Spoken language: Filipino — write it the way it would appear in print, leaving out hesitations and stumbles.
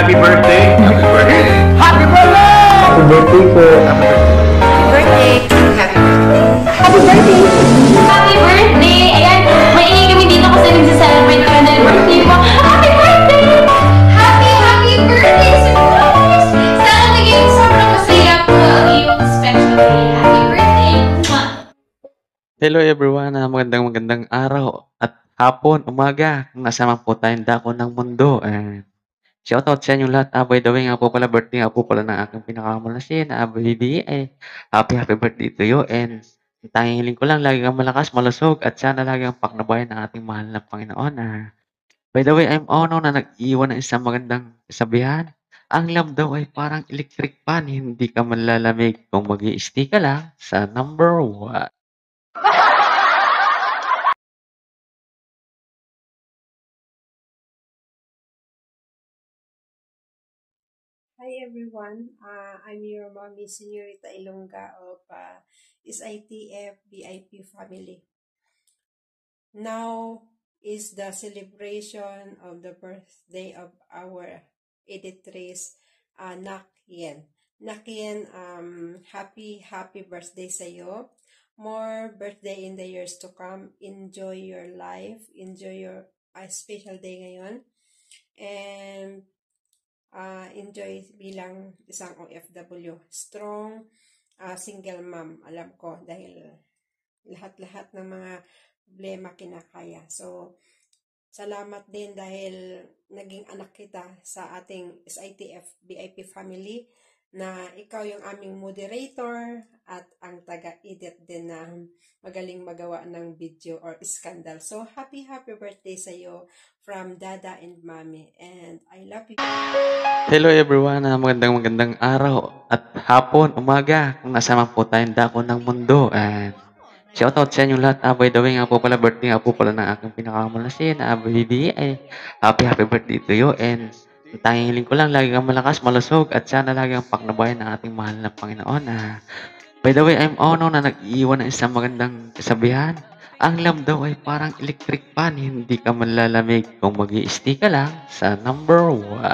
happy birthday. Happy birthday. Happy birthday! Happy birthday po. Birthday! Happy birthday! Happy birthday! Happy birthday! Ayan, maingay kami dito kasi nagsa-celebrate kami ng birthday mo. Happy birthday! Happy birthday! Surprise! Sana naging sobrang masaya po ang iyong special day. Happy birthday! Mwah! Hello everyone, magandang araw at hapon, umaga, kung nasa man po tayong dako ng mundo. Shoutout sa inyo lahat. By the way nga po pala, birthday nga po pala ng aking pinakamalasin na baby. Happy birthday to you. And ang tanging hiling ko lang, lagi kang malakas, malusog, at sana lagi kang paknabayan ng ating mahal na Panginoon. By the way, I'm Ono na nag-iwan ng isang magandang kasabihan. Ang love daw ay parang electric fan, hindi ka manlalamig kung mag-i-stay ka lang sa number 1. Hi everyone, I'm your mommy, Senorita Ilongga of SITF VIP family. Now is the celebration of the birthday of our editress, Nak Yen. Nak Yen, happy birthday sa iyo. More birthday in the years to come. Enjoy your life. Enjoy your special day ngayon. And enjoy bilang isang OFW. Strong single mom, alam ko, dahil lahat-lahat ng mga problema kinakaya. So, salamat din dahil naging anak kita sa ating SITF VIP family na ikaw yung aming moderator at ang taga-edit din na magaling magawa ng video or scandal. So, happy birthday sa iyo from Dada and Mommy. And I love you. Hello everyone, magandang araw at hapon, umaga, kung nasa man po tayong dako ng mundo. Shoutout sa inyo lahat. By the way nga po pala, birthday nga po pala ng aking pinakamalasin na baby. Happy birthday to you. And ang tanging hiling ko lang, lagi kang malakas, malusog, at sana lagi kang paknabayan ng ating mahal na Panginoon. By the way, I'm Ono na nag-iwan ng isang magandang kasabihan. Ang love daw ay parang electric fan, hindi ka manlalamig kung mag-i-stay ka lang sa number 1.